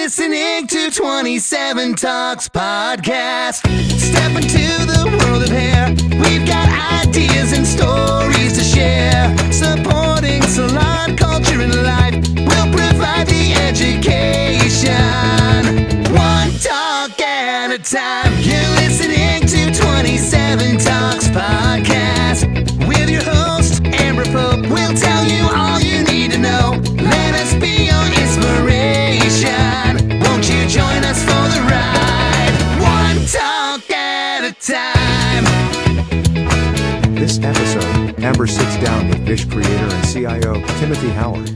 listening to 27 Talks Podcast. Step into the world of hair. We've got ideas and stories to share. Supporting salon culture and life. We'll provide the education. One talk at a time. You're listening to 27 Talks Podcast. With your host, Amber Pope. We'll tell you all you need to know. Let us be your inspiration. Won't you join us for the ride? One talk at a time. This episode, Amber sits down with Vish creator and CIO Timothy Howard.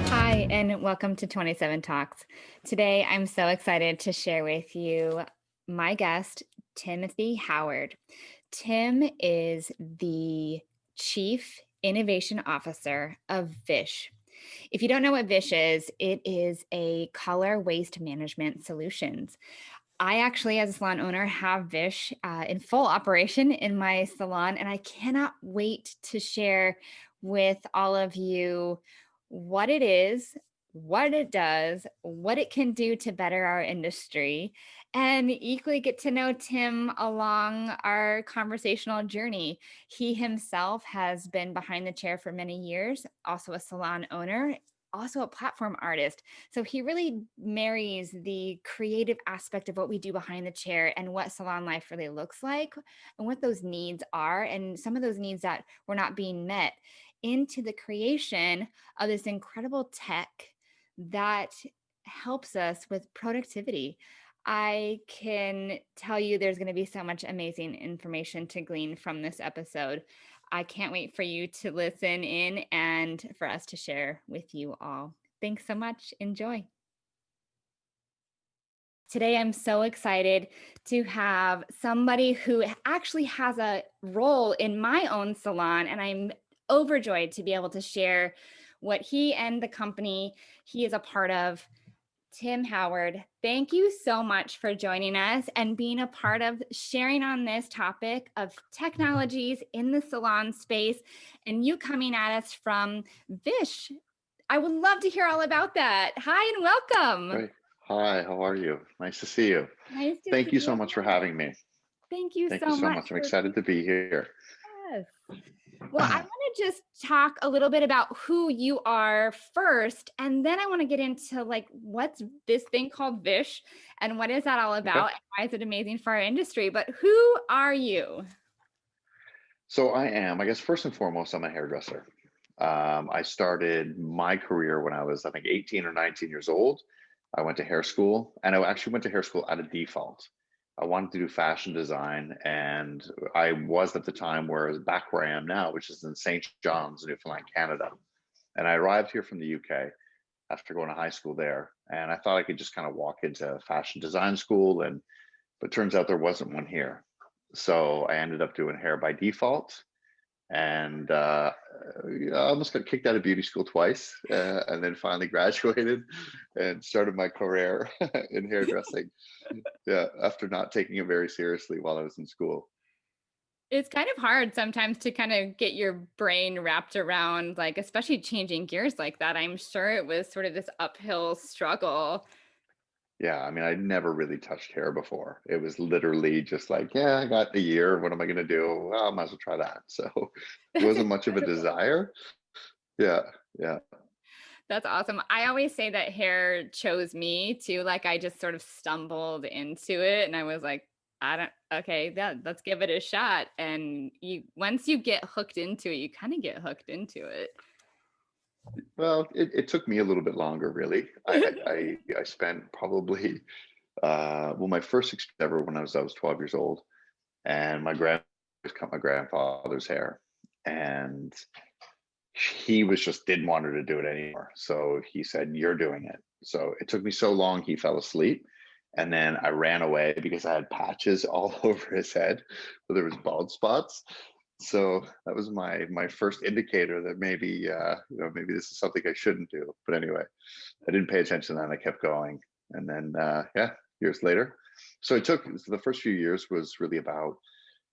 Hi, and welcome to 27 Talks. Today, I'm so excited to share with you my guest, Timothy Howard. Tim is the Chief Innovation Officer of Vish. If you don't know what Vish is, it is a color waste management solutions. I actually, as a salon owner, have Vish in full operation in my salon, and I cannot wait to share with all of you what it is, what it does, what it can do to better our industry, and equally get to know Tim along our conversational journey. He himself has been behind the chair for many years, also a salon owner, also a platform artist. So he really marries the creative aspect of what we do behind the chair and what salon life really looks like and what those needs are and some of those needs that were not being met into the creation of this incredible tech that helps us with productivity. I can tell you there's going to be so much amazing information to glean from this episode. I can't wait for you to listen in and for us to share with you all. Thanks so much. Enjoy. Today, I'm so excited to have somebody who actually has a role in my own salon, and I'm overjoyed to be able to share what he and the company he is a part of. Tim Howard, thank you so much for joining us and being a part of sharing on this topic of technologies in the salon space and you coming at us from Vish. I would love to hear all about that. Hi and welcome. Great. Hi, how are you? Nice to see you. Nice to Thank see you so much for having me. Thank you Thank so you so much. much. I'm excited to be here. Yes. Well, I want to just talk a little bit about who you are first, and then I want to get into like what's this thing called Vish and what is that all about and why is it amazing for our industry? But who are you? So I guess first and foremost, I'm a hairdresser. I started my career when I was, I think, 18 or 19 years old. I went to hair school, and I actually went to hair school out of default. I wanted to do fashion design, and I was at the time back where I am now, which is in St. John's, Newfoundland, Canada. And I arrived here from the UK after going to high school there, and I thought I could just kind of walk into fashion design school, but turns out there wasn't one here. So I ended up doing hair by default, and I almost got kicked out of beauty school twice, and then finally graduated and started my career in hairdressing. Yeah, after not taking it very seriously while I was in school. It's kind of hard sometimes to kind of get your brain wrapped around, like, especially changing gears like that. I'm sure it was sort of this uphill struggle. Yeah, I mean, I'd never really touched hair before. It was literally just like, yeah, I got a year. What am I going to do? Well, I might as well try that. So it wasn't much of a desire. Yeah, yeah. That's awesome. I always say that hair chose me too. Like I just sort of stumbled into it and I was like, let's give it a shot. And once you get hooked into it, you kind of get hooked into it. Well, it took me a little bit longer, really. I spent probably, my first experience ever when I was 12 years old, and my grandmother cut my grandfather's hair, and he didn't want her to do it anymore. So he said, "You're doing it." So it took me so long, he fell asleep. And then I ran away because I had patches all over his head where there was bald spots. So that was my first indicator that maybe maybe this is something I shouldn't do. But anyway, I didn't pay attention then. I kept going, and then years later. So the first few years was really about,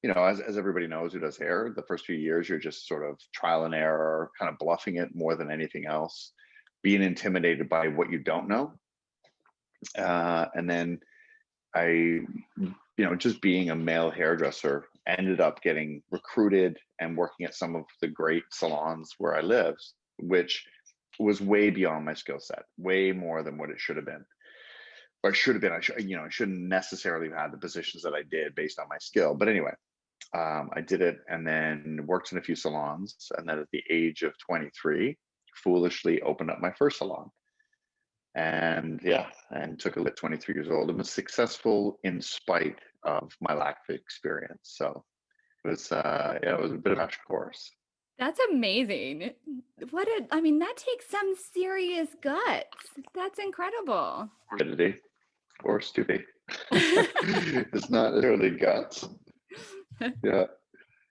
as everybody knows who does hair, the first few years you're just sort of trial and error, kind of bluffing it more than anything else, being intimidated by what you don't know. And then I, just being a male hairdresser, ended up getting recruited and working at some of the great salons where I lived, which was way beyond my skill set, way more than what it should have been. Or should have been. I shouldn't necessarily have had the positions that I did based on my skill. But anyway, I did it and then worked in a few salons. And then at the age of 23, foolishly opened up my first salon. And yeah, and took it at 23 years old and was successful in spite of my lack of experience. So it was a bit of a crash course. That's amazing. That takes some serious guts. That's incredible. Stupidity or stupid. It's not necessarily guts. Yeah.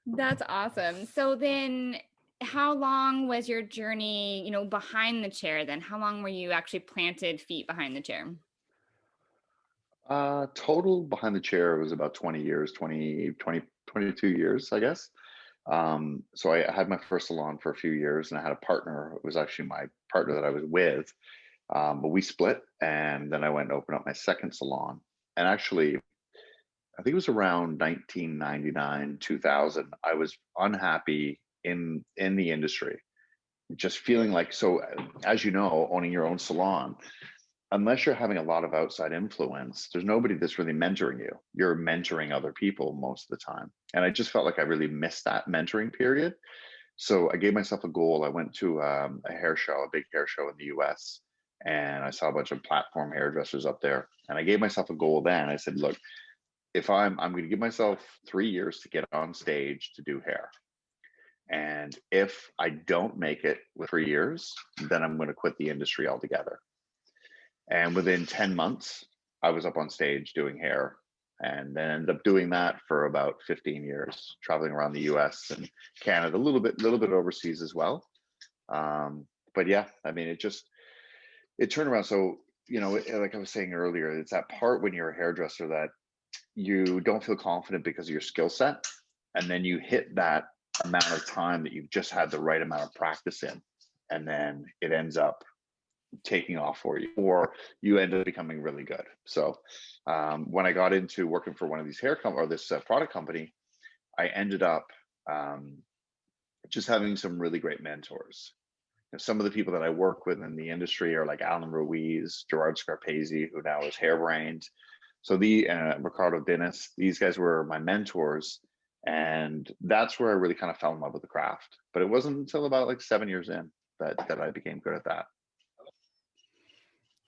That's awesome. So then how long was your journey, behind the chair then? How long were you actually planted feet behind the chair? Total behind the chair was about 20 years, 22 years, I guess. So I had my first salon for a few years and I had a partner. It was actually my partner that I was with. But we split and then I went and opened up my second salon. And actually, I think it was around 1999, 2000. I was unhappy in the industry, just feeling like, so as you know, owning your own salon, unless you're having a lot of outside influence, there's nobody that's really mentoring you. You're mentoring other people most of the time. And I just felt like I really missed that mentoring period. So I gave myself a goal. I went to a hair show, a big hair show in the US, and I saw a bunch of platform hairdressers up there. And I gave myself a goal then. I said, look, if I'm going to give myself 3 years to get on stage to do hair. And if I don't make it with 3 years, then I'm going to quit the industry altogether. And within 10 months, I was up on stage doing hair and then ended up doing that for about 15 years, traveling around the US and Canada, a little bit overseas as well. But yeah, I mean, it turned around. So, like I was saying earlier, it's that part when you're a hairdresser that you don't feel confident because of your skill set. And then you hit that amount of time that you've just had the right amount of practice in. And then it ends up taking off for you, or you end up becoming really good. So when I got into working for one of these this product company, I ended up just having some really great mentors. Some of the people that I work with in the industry are like Alan Ruiz, Gerard Scarpese, who now is Hairbrained. So Ricardo Dennis, these guys were my mentors. And that's where I really kind of fell in love with the craft. But it wasn't until about like 7 years in that I became good at that.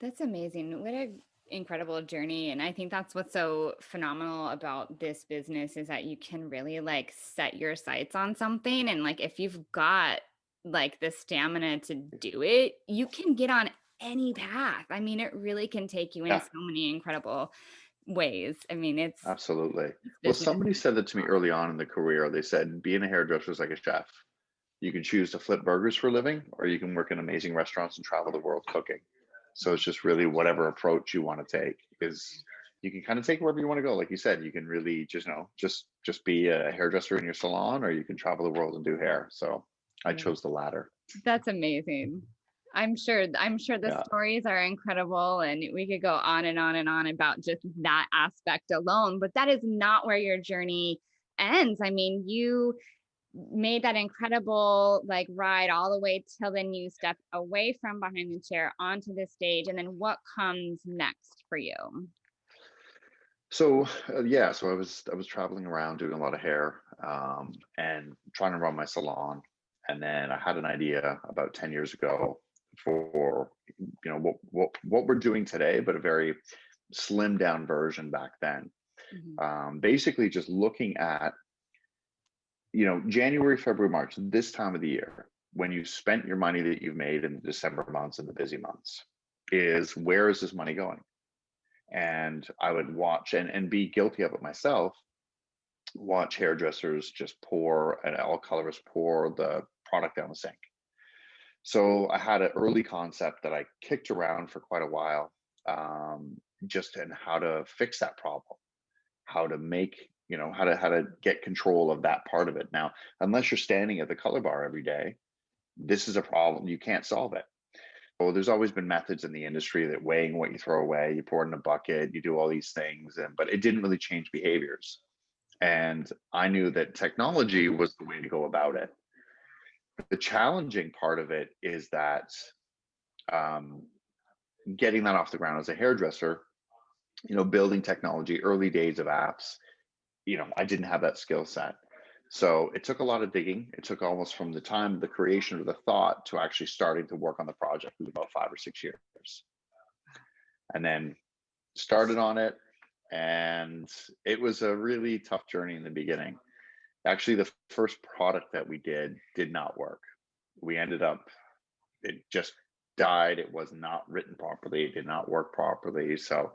That's amazing. What an incredible journey. And I think that's what's so phenomenal about this business is that you can really like set your sights on something. And like, if you've got like the stamina to do it, you can get on any path. I mean, it really can take you in so many incredible ways. I mean, it's absolutely. Well, somebody said that to me early on in the career. They said, being a hairdresser is like a chef. You can choose to flip burgers for a living, or you can work in amazing restaurants and travel the world cooking. So it's just really whatever approach you want to take. Is you can kind of take wherever you want to go. Like you said, you can really just be a hairdresser in your salon, or you can travel the world and do hair. So I chose the latter. That's amazing. I'm sure the stories are incredible, and we could go on and on and on about just that aspect alone, but that is not where your journey ends. I mean, you made that incredible like ride all the way till then you stepped away from behind the chair onto the stage. And then what comes next for you? So so I was traveling around doing a lot of hair and trying to run my salon. And then I had an idea about 10 years ago for what we're doing today, but a very slimmed down version back then. Mm-hmm. Basically just looking at January, February, March, this time of the year, when you spent your money that you've made in the December months and the busy months, is where is this money going? And I would watch and be guilty of it myself, watch hairdressers just all colorists pour the product down the sink. So I had an early concept that I kicked around for quite a while, just in how to fix that problem, how to make how to get control of that part of it. Now, unless you're standing at the color bar every day, this is a problem. You can't solve it. there's always been methods in the industry that weighing what you throw away, you pour it in a bucket, you do all these things, but it didn't really change behaviors. And I knew that technology was the way to go about it. The challenging part of it is that um, getting that off the ground as a hairdresser, building technology, early days of apps, I didn't have that skill set. So it took a lot of digging. It took almost from the time of the creation of the thought to actually starting to work on the project was about 5 or 6 years. And then started on it. And it was a really tough journey in the beginning. Actually, the first product that we did not work. We ended up, it just died. It was not written properly. It did not work properly. So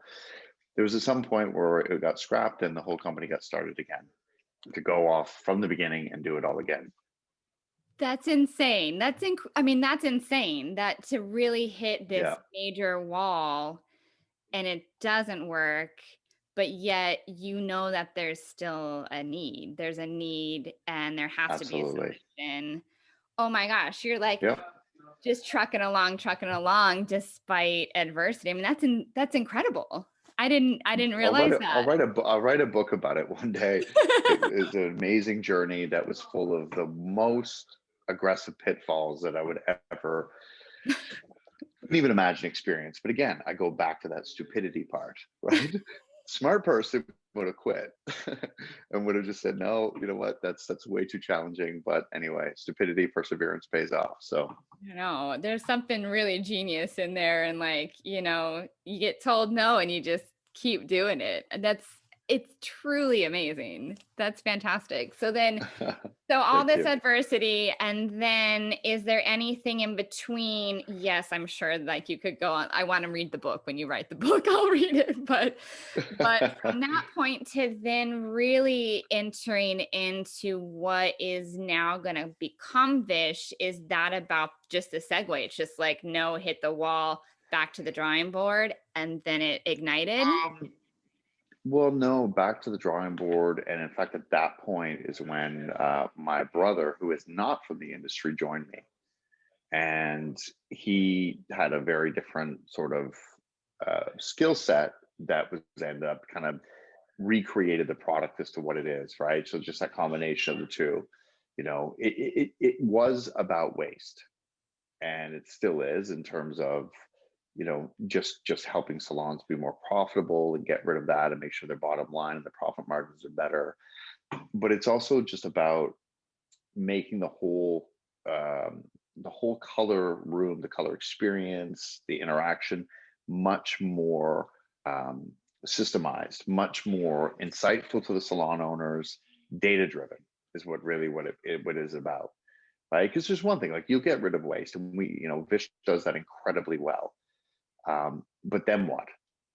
there was at some point where it got scrapped and the whole company got started again to go off from the beginning and do it all again. That's insane. I mean, that's insane that to really hit this Yeah, major wall and it doesn't work, but yet that there's still a need. There's a need and there has to be a absolutely. solution. Oh my gosh, you're like Yeah. just trucking along despite adversity. I mean, that's incredible. I didn't realize that. I'll write a book about it one day. It was an amazing journey that was full of the most aggressive pitfalls that I would ever couldn't even imagine experience. But again, I go back to that stupidity part, right? Smart person would have quit and would have just said, no, you know what? That's way too challenging. But anyway, stupidity, perseverance pays off. So There's something really genius in there. And you get told no and you just keep doing it. And it's truly amazing. That's fantastic. So all thank this you. adversity, and then is there anything in between? Yes, I'm sure like you could go on. I want to read the book. When you write the book, I'll read it. But from that point to then really entering into what is now going to become Vish, is that about just a segue? It's just like, no, hit the wall, back to the drawing board, and then it ignited? Well, no, back to the drawing board. And in fact, at that point is when my brother, who is not from the industry, joined me. And he had a very different sort of skill set that was ended up kind of recreated the product as to what it is, right? So just that combination of the two, it was about waste, and it still is in terms of just helping salons be more profitable and get rid of that and make sure their bottom line and the profit margins are better. But it's also just about making the whole color room, the color experience, the interaction much more systemized, much more insightful to the salon owners. Data driven is what it is about, right? Because there's one thing, like, you'll get rid of waste, and Vish does that incredibly well. But then what?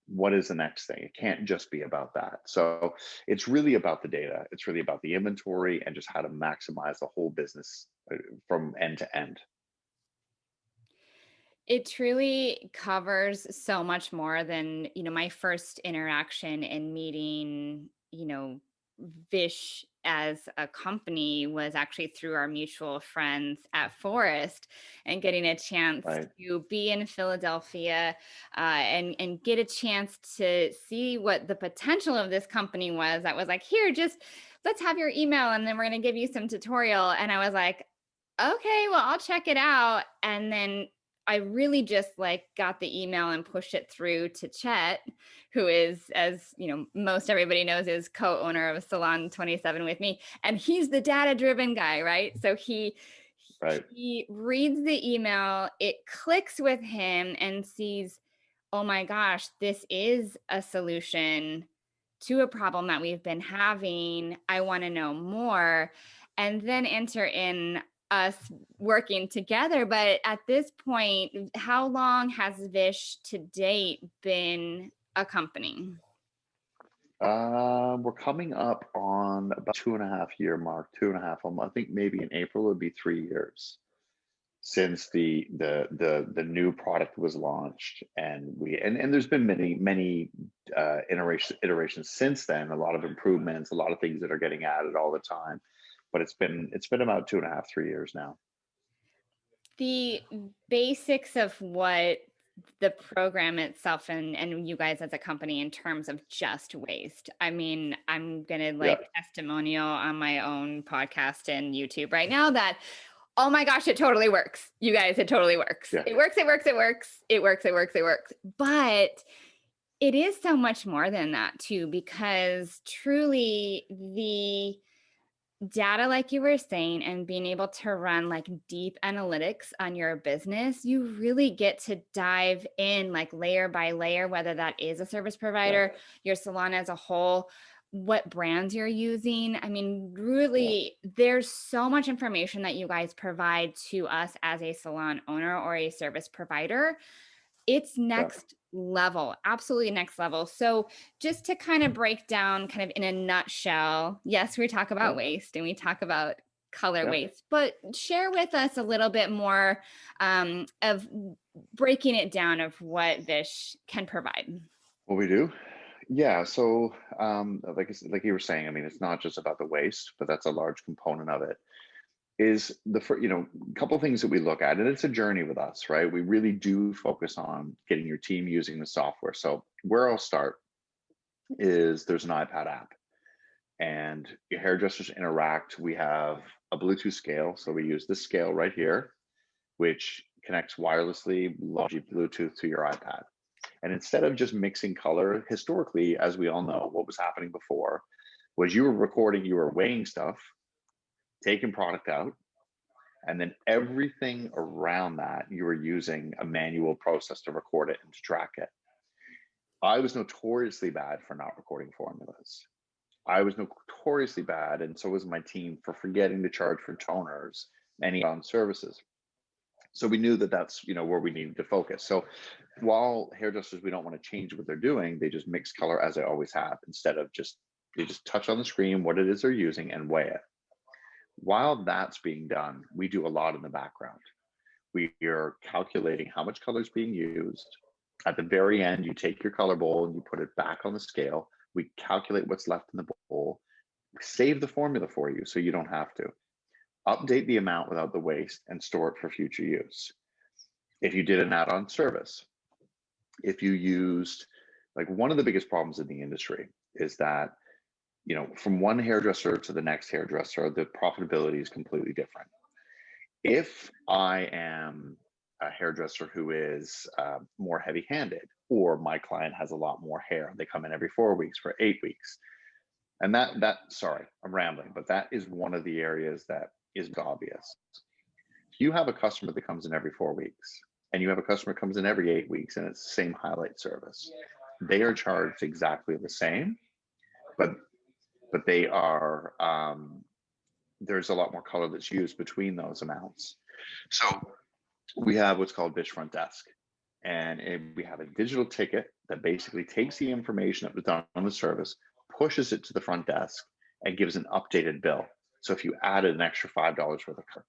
What is the next thing? It can't just be about that. So it's really about the data. It's really about the inventory and just how to maximize the whole business from end to end. It truly covers so much more than, my first interaction and meeting, Vish as a company was actually through our mutual friends at Forest, and getting a chance Right. to be in Philadelphia and get a chance to see what the potential of this company was. That was like, here, just let's have your email and then we're going to give you some tutorial. And I was like, okay, well, I'll check it out. And then I really just got the email and pushed it through to Chet, who is, as most everybody knows, is co-owner of Salon 27 with me. And he's the data-driven guy, right? So he reads the email, it clicks with him and sees, oh my gosh, this is a solution to a problem that we've been having. I want to know more. And then enter in us working together. But at this point, how long has Vish to date been a company? We're coming up on about 2.5 year mark, 2.5. I think maybe in April it would be 3 years since the new product was launched, and there's been many iterations since then. A lot of improvements, a lot of things that are getting added all the time. But it's been about 2.5, 3 years now. The basics of what the program itself and you guys as a company in terms of just waste. I mean, I'm gonna Yeah. testimonial on my own podcast and YouTube right now that, oh my gosh, it totally works. You guys, it totally works. Yeah. It works, it works, it works, it works, it works, it works. But it is so much more than that too, because truly the data, like you were saying, and being able to run deep analytics on your business, you really get to dive in layer by layer, whether that is a service provider, your salon as a whole, what brands you're using. I mean, really, there's so much information that you guys provide to us as a salon owner or a service provider. It's next level, absolutely next level. So just to kind of break down kind of in a nutshell, yes, we talk about waste and we talk about color waste, but share with us a little bit more of breaking it down of what Vish can provide. What we do? Yeah. So, like you were saying, I mean, it's not just about the waste, but that's a large component of it. Is a couple of things that we look at, and it's a journey with us, right? We really do focus on getting your team using the software. So where I'll start is there's an iPad app, and your hairdressers interact. We have a Bluetooth scale, so we use this scale right here, which connects wirelessly, largely Bluetooth to your iPad. And instead of just mixing color, historically, as we all know, what was happening before was you were recording, you were weighing stuff, taking product out, and then everything around that, you were using a manual process to record it and to track it. I was notoriously bad for not recording formulas. I was notoriously bad, and so was my team, for forgetting to charge for toners and on services. So we knew that that's where we needed to focus. So while hairdressers, we don't want to change what they're doing, they just mix color as they always have, instead of they just touch on the screen what it is they're using and weigh it. While that's being done, we do a lot in the background. We are calculating how much color is being used. At the very end, you take your color bowl and you put it back on the scale. We calculate what's left in the bowl, save the formula for you so you don't have to. Update the amount without the waste and store it for future use. If you did an add-on service, if you used, one of the biggest problems in the industry is that, from one hairdresser to the next hairdresser, the profitability is completely different. If I am a hairdresser who is more heavy-handed, or my client has a lot more hair, they come in every 4 weeks for 8 weeks. And sorry, I'm rambling, but that is one of the areas that is obvious. If you have a customer that comes in every 4 weeks, and you have a customer that comes in every 8 weeks, and it's the same highlight service, they are charged exactly the same, but they are, there's a lot more color that's used between those amounts. So we have what's called Vish Front Desk, and we have a digital ticket that basically takes the information that was done on the service, pushes it to the front desk, and gives an updated bill. So if you added an extra $5 worth of color,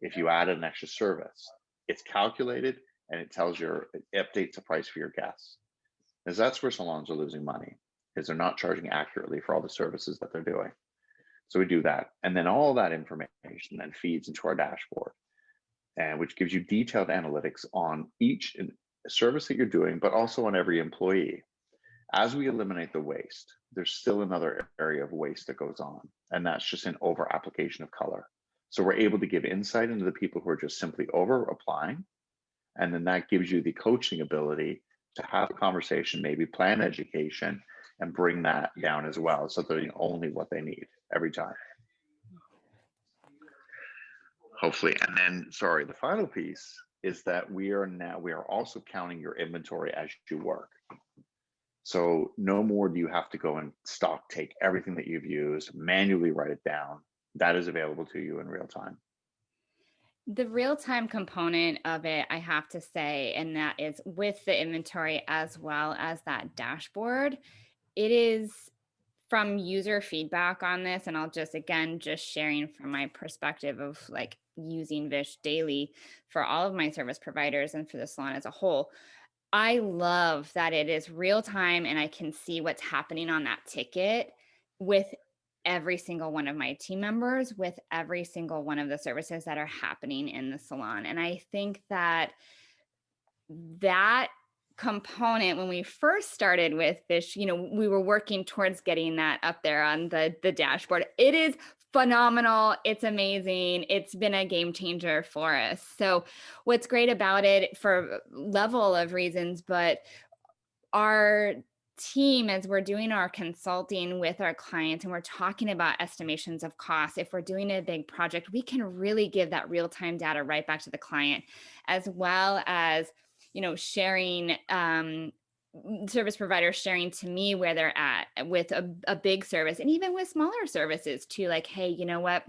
if you added an extra service, it's calculated and it updates the price for your guests. Because that's where salons are losing money, is they're not charging accurately for all the services that they're doing. So we do that. And then all that information then feeds into our dashboard, and which gives you detailed analytics on each service that you're doing, but also on every employee. As we eliminate the waste, there's still another area of waste that goes on, and that's just an over application of color. So we're able to give insight into the people who are just simply over applying, and then that gives you the coaching ability to have a conversation, maybe plan education, and bring that down as well, so they're only what they need every time. Hopefully. And then, sorry, the final piece is that we are also counting your inventory as you work. So no more do you have to go and stock take everything that you've used, manually write it down. That is available to you in real time. The real-time component of it, I have to say, and that is with the inventory as well as that dashboard, it is from user feedback on this, and I'll just sharing from my perspective of using Vish daily for all of my service providers and for the salon as a whole. I love that it is real time and I can see what's happening on that ticket with every single one of my team members with every single one of the services that are happening in the salon. And I think that component, when we first started with Vish, we were working towards getting that up there on the dashboard. It is phenomenal. It's amazing. It's been a game changer for us. So what's great about it, for level of reasons, but our team, as we're doing our consulting with our clients and we're talking about estimations of costs, if we're doing a big project, we can really give that real-time data right back to the client, as well as sharing, service providers sharing to me where they're at with a big service, and even with smaller services too, like, hey, you know what,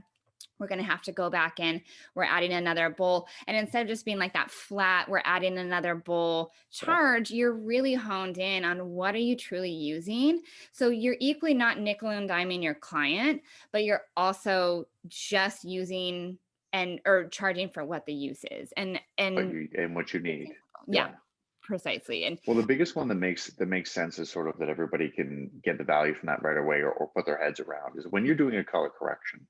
we're going to have to go back in, we're adding another bowl. And instead of just being like that flat, we're adding another bowl charge, you're really honed in on what are you truly using. So you're equally not nickel and diming your client, but you're also just using or charging for what the use is and what you need. Yeah, precisely. And well, the biggest one that makes sense is sort of that everybody can get the value from that right away, or put their heads around, is when you're doing a color correction,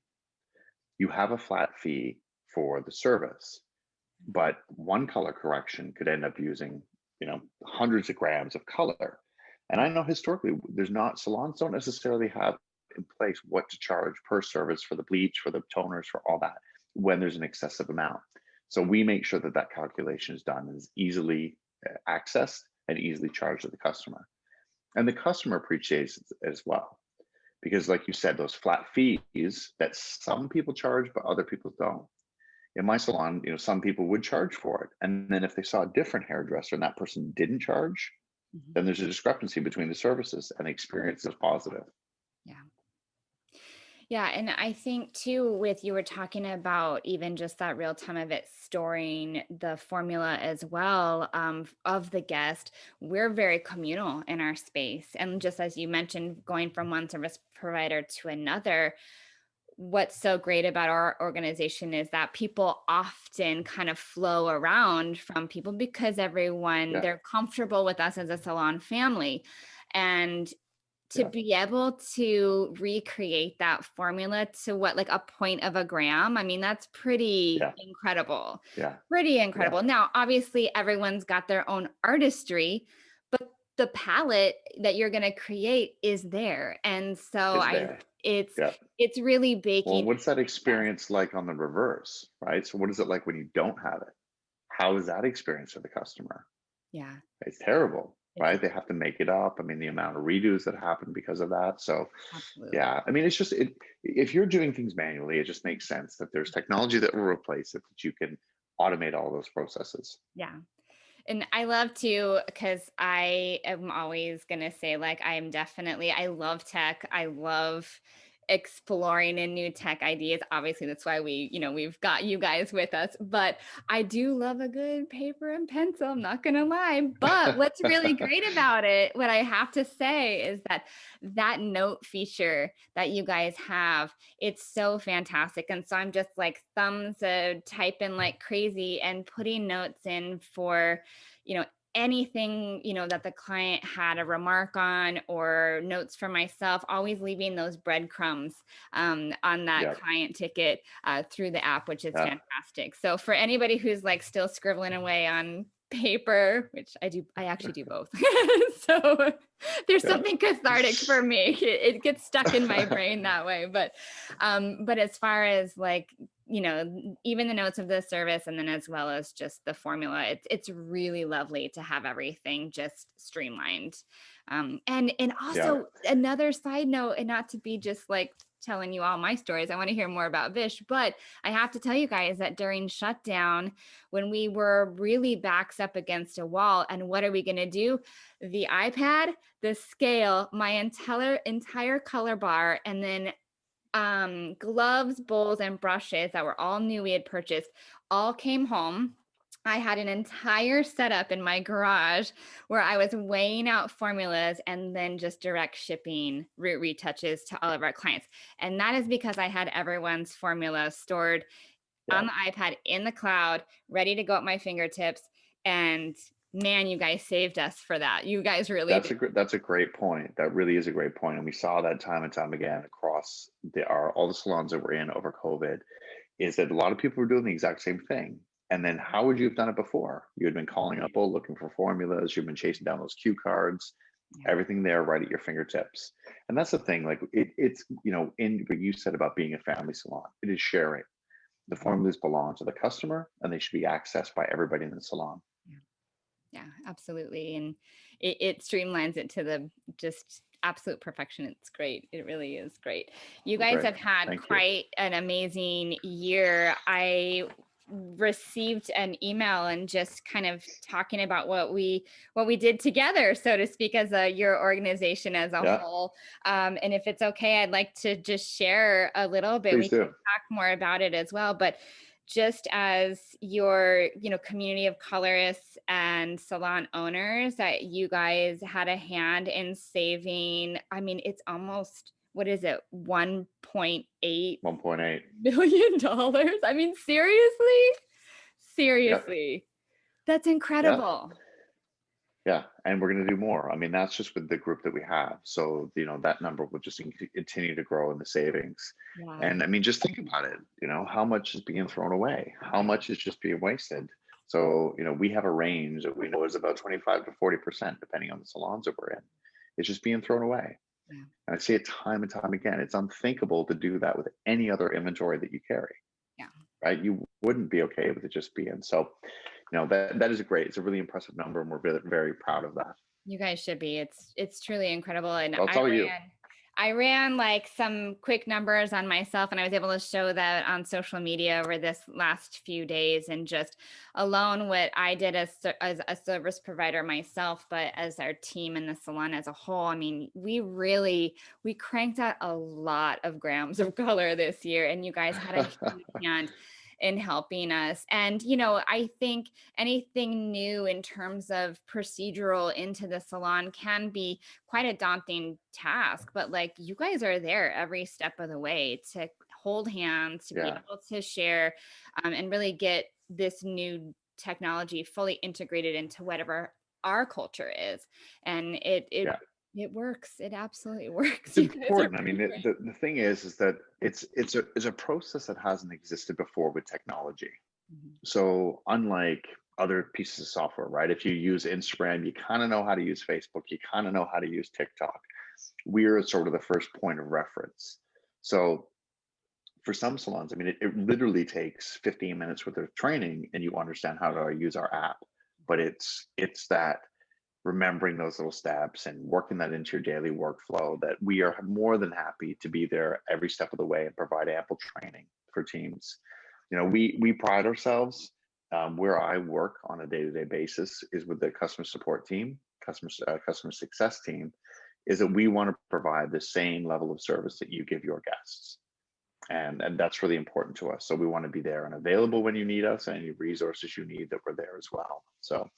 you have a flat fee for the service, but one color correction could end up using, hundreds of grams of color. And I know historically, salons don't necessarily have in place what to charge per service for the bleach, for the toners, for all that, when there's an excessive amount. So we make sure that calculation is done and is easily accessed and easily charged to the customer. And the customer appreciates it as well. Because like you said, those flat fees that some people charge, but other people don't. In my salon, some people would charge for it. And then if they saw a different hairdresser and that person didn't charge, then there's a discrepancy between the services, and the experience is positive. Yeah. Yeah. And I think too, you were talking about even just that real time of it storing the formula as well, of the guest. We're very communal in our space. And just as you mentioned, going from one service provider to another, what's so great about our organization is that people often kind of flow around from people, because they're comfortable with us as a salon family. And to be able to recreate that formula to like a point of a gram, I mean, that's pretty incredible. Pretty incredible. Now, obviously, everyone's got their own artistry, but the palette that you're going to create is there. And so it's really baking. Well, what's that experience like on the reverse, right? So what is it like when you don't have it? How is that experience for the customer? Yeah. It's terrible. Right? They have to make it up. I mean, the amount of redos that happen because of that. So, absolutely. I mean, it's just, if you're doing things manually, it just makes sense that there's technology that will replace it, that you can automate all those processes. Yeah. And I love to, because I am always going to say, like, I love tech. I love exploring in new tech ideas. Obviously, that's why we've got you guys with us, but I do love a good paper and pencil. I'm not going to lie, but what's really great about it, what I have to say, is that note feature that you guys have, it's so fantastic. And so I'm just like typing like crazy and putting notes in for, anything, that the client had a remark on, or notes for myself, always leaving those breadcrumbs on that client ticket through the app, which is fantastic. So for anybody who's like still scribbling away on paper, which I actually do both. So there's something cathartic for me. It gets stuck in my brain that way. But as far as like, even the notes of the service, and then as well as just the formula, it's really lovely to have everything just streamlined. And also another side note, and not to be just like telling you all my stories, I want to hear more about Vish, but I have to tell you guys that during shutdown, when we were really backs up against a wall, and what are we going to do? The iPad, the scale, my entire color bar, and then gloves, bowls, and brushes that were all new we had purchased, all came home. I had an entire setup in my garage where I was weighing out formulas and then just direct shipping root retouches to all of our clients. And that is because I had everyone's formula stored on the iPad in the cloud, ready to go at my fingertips. And man, you guys saved us for that. You guys really That's did. that's a great point. That really is a great point. And we saw that time and time again across all the salons that we're in over COVID, is that a lot of people were doing the exact same thing. And then how would you have done it before? You had been calling up, looking for formulas, you've been chasing down those cue cards, Yeah. everything there right at your fingertips. And that's the thing, like it's, in what you said about being a family salon, it is sharing. The formulas belong to the customer and they should be accessed by everybody in the salon. Yeah, absolutely. And it streamlines it to the just absolute perfection. It's great. It really is great. You guys Great. have had Thank you. quite an amazing year. I received an email and just kind of talking about what we did together, so to speak, as your organization as a Yeah. whole. And if it's okay, I'd like to just share a little bit. Please We do. can talk more about it as well, but just as your community of colorists and salon owners, that you guys had a hand in saving, I mean, it's almost, what is it, $1.8 1.8. million? I mean, seriously, that's incredible. Yeah, and we're going to do more. I mean, that's just with the group that we have. So, that number will just continue to grow in the savings. Yeah. And I mean, just think about it, how much is being thrown away? How much is just being wasted? So, we have a range that we know is about 25 to 40%, depending on the salons that we're in. It's just being thrown away. Yeah. And I see it time and time again. It's unthinkable to do that with any other inventory that you carry. Yeah. Right? You wouldn't be okay with it just being. So, that is it's a really impressive number, and we're very, very proud of that. You guys should be. It's truly incredible. And Well, it's all you. I ran like some quick numbers on myself, and I was able to show that on social media over this last few days, and just alone what I did as a service provider myself, but as our team in the salon as a whole. I mean, we cranked out a lot of grams of color this year, and you guys had a huge hand in helping us. And, I think anything new in terms of procedural into the salon can be quite a daunting task, but like you guys are there every step of the way to hold hands, to be able to share, and really get this new technology fully integrated into whatever our culture is. And it works. It absolutely works. It's important. I mean, the thing is that it's a process that hasn't existed before with technology. Mhm. So unlike other pieces of software, right? If you use Instagram, you kind of know how to use Facebook, you kind of know how to use TikTok. We're sort of the first point of reference. So for some salons, I mean, it literally takes 15 minutes worth of training and you understand how to use our app. But it's that remembering those little steps and working that into your daily workflow, that we are more than happy to be there every step of the way and provide ample training for teams. We pride ourselves, where I work on a day-to-day basis is with the customer support team, customer success team, is that we want to provide the same level of service that you give your guests. And that's really important to us. So we want to be there and available when you need us, and any resources you need, that we're there as well. So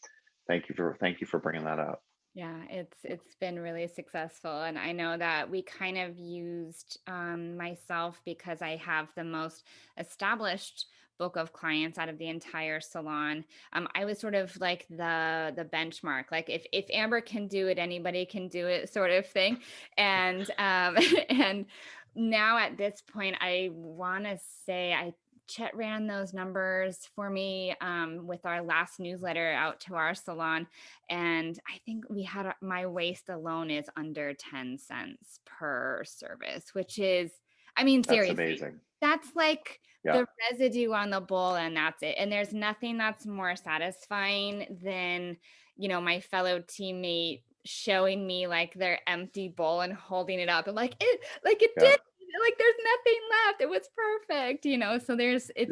thank you for bringing that up. Yeah, it's been really successful. And I know that we kind of used myself, because I have the most established book of clients out of the entire salon. I was sort of like the benchmark, like if Amber can do it, anybody can do it, sort of thing. And and now at this point, I want to say Chet ran those numbers for me with our last newsletter out to our salon. And I think we had my waste alone is under 10 cents per service, which is, I mean, seriously, that's amazing. That's like the residue on the bowl, and that's it. And there's nothing that's more satisfying than, my fellow teammate showing me like their empty bowl and holding it up and like it did, like there's nothing left, it was perfect,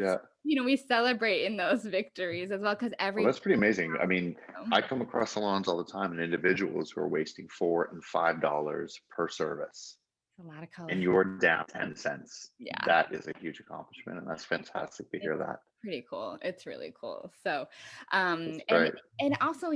so we celebrate in those victories as well, because That's pretty amazing. I mean, I come across salons all the time and individuals who are wasting $4 and $5 per service. A lot of color. And you're down 10 cents. Yeah. That is a huge accomplishment. And that's fantastic to hear that. Pretty cool. It's really cool. So, and also,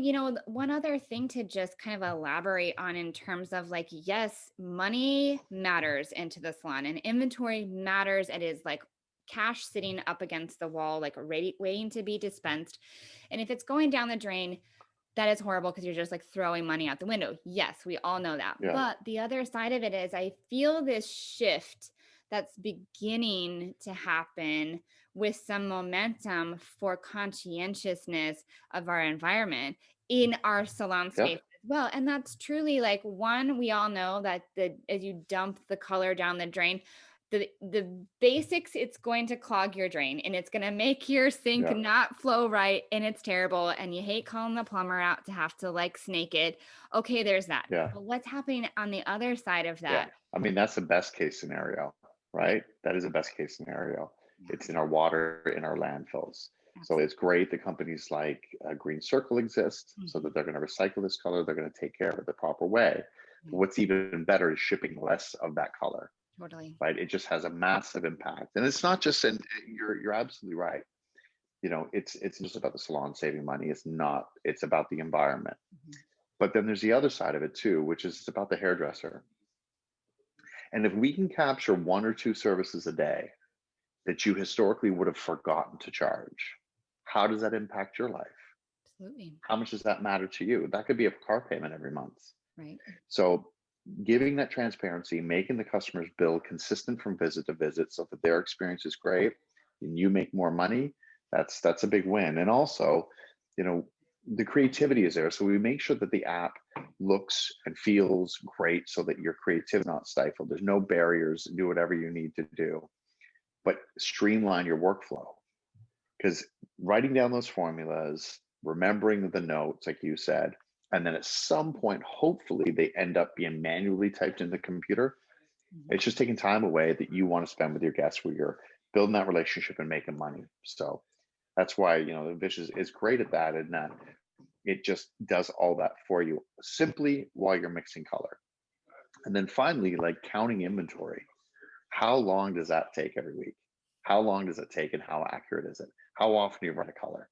one other thing to just kind of elaborate on in terms of like, yes, money matters into the salon, and inventory matters. It is like cash sitting up against the wall, like waiting to be dispensed. And if it's going down the drain, that is horrible because you're just like throwing money out the window. Yes, we all know that. Yeah. But the other side of it is I feel this shift that's beginning to happen with some momentum for conscientiousness of our environment in our salon space Yep. as well. And that's truly like one, we all know that as you dump the color down the drain, the basics, it's going to clog your drain and it's going to make your sink Yeah. not flow right, and it's terrible, and you hate calling the plumber out to have to like snake it. Okay, there's that. Yeah. But what's happening on the other side of Yeah. that? I mean, that's the best case scenario, right? That is a best case scenario. It's in our water, in our landfills. So it's great that companies like Green Circle exist, so that they're going to recycle this color. They're going to take care of it the proper way. But what's even better is shipping less of that color. Totally. Right? It just has a massive impact, and it's not just in. You're absolutely right. You know, it's just about the salon saving money. It's not. It's about the environment. But then there's the other side of it too, which is it's about the hairdresser. And if we can capture 1 or 2 services a day that you historically would have forgotten to charge, how does that impact your life? Absolutely. How much does that matter to you? That could be a car payment every month. Right. So giving that transparency, making the customer's bill consistent from visit to visit so that their experience is great and you make more money, that's a big win. And also, you know, the creativity is there. So we make sure that the app looks and feels great so that your creativity is not stifled. There's no barriers, do whatever you need to do, but streamline your workflow. Because writing down those formulas, remembering the notes, like you said, and then at some point, hopefully they end up being manually typed in the computer. It's just taking time away that you want to spend with your guests where you're building that relationship and making money. So that's why, you know, Vish is great at that, and that it just does all that for you simply while you're mixing color. And then finally, like counting inventory. How long does that take every week? How long does it take and how accurate is it? How often do you run a color?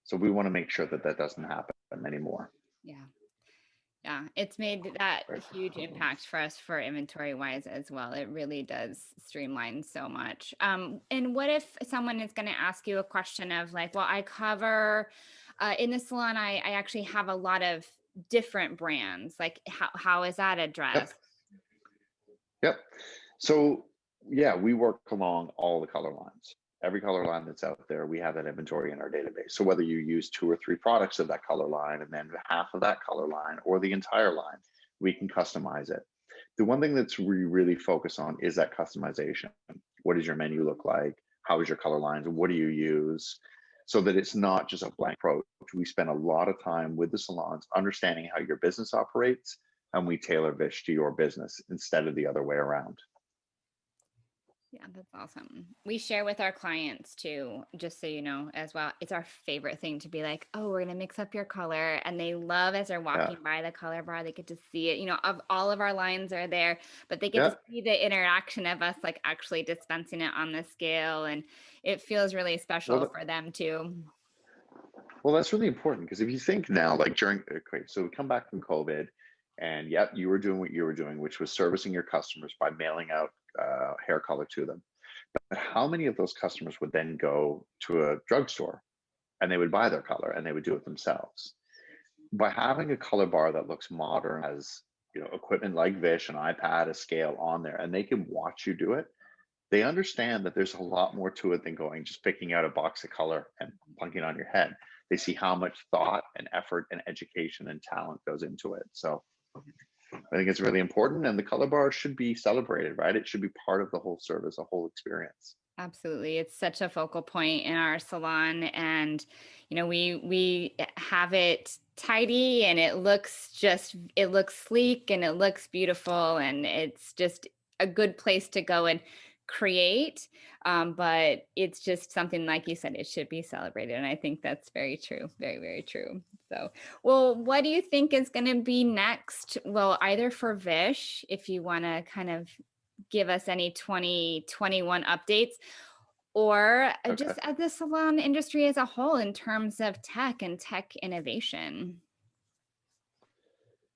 So we want to make sure that that doesn't happen anymore. Yeah. Yeah, it's made that Right. huge impact for us for inventory wise as well. It really does streamline so much. And what if someone is going to ask you a question of like, well, I cover in the salon, I actually have a lot of different brands. Like, how is that Yep. addressed? Yep. So yeah, we work along all the color lines. Every color line that's out there, we have that inventory in our database. So whether you use 2 or 3 products of that color line and then half of that color line or the entire line, we can customize it. The one thing that's we really focus on is that customization. What does your menu look like? How is your color lines? What do you use? So that it's not just a blank approach. We spend a lot of time with the salons understanding how your business operates, and we tailor Vish to your business instead of the other way around. Yeah, that's awesome. We share with our clients too, just so you know, as well. It's our favorite thing to be like, oh, we're going to mix up your color. And they love as they're Yeah. walking by the color bar, they get to see it. You know, of all of our lines are there, but they get Yeah. to see the interaction of us like actually dispensing it on the scale. And it feels really special Well, for them too. well, that's really important because if you think now, like during, okay, so we come back from COVID, and yep, you were doing what you were doing, which was servicing your customers by mailing out hair color to them. But how many of those customers would then go to a drugstore and they would buy their color and they would do it themselves? By having a color bar that looks modern, has, you know, equipment like Vish, an iPad, a scale on there, and they can watch you do it, they understand that there's a lot more to it than going just picking out a box of color and plunking it on your head. They see how much thought and effort and education and talent goes into it. So I think it's really important, and the color bar should be celebrated, right? It should be part of the whole service, a whole experience. Absolutely. It's such a focal point in our salon, and you know, we have it tidy and it looks sleek and it looks beautiful, and it's just a good place to go and create. But it's just something, like you said, it should be celebrated. And I think that's very true. Very, very true. So, well, what do you think is going to be next? Well, either for Vish, if you want to kind of give us any 2021 updates, or Okay. just at the salon industry as a whole in terms of tech and tech innovation.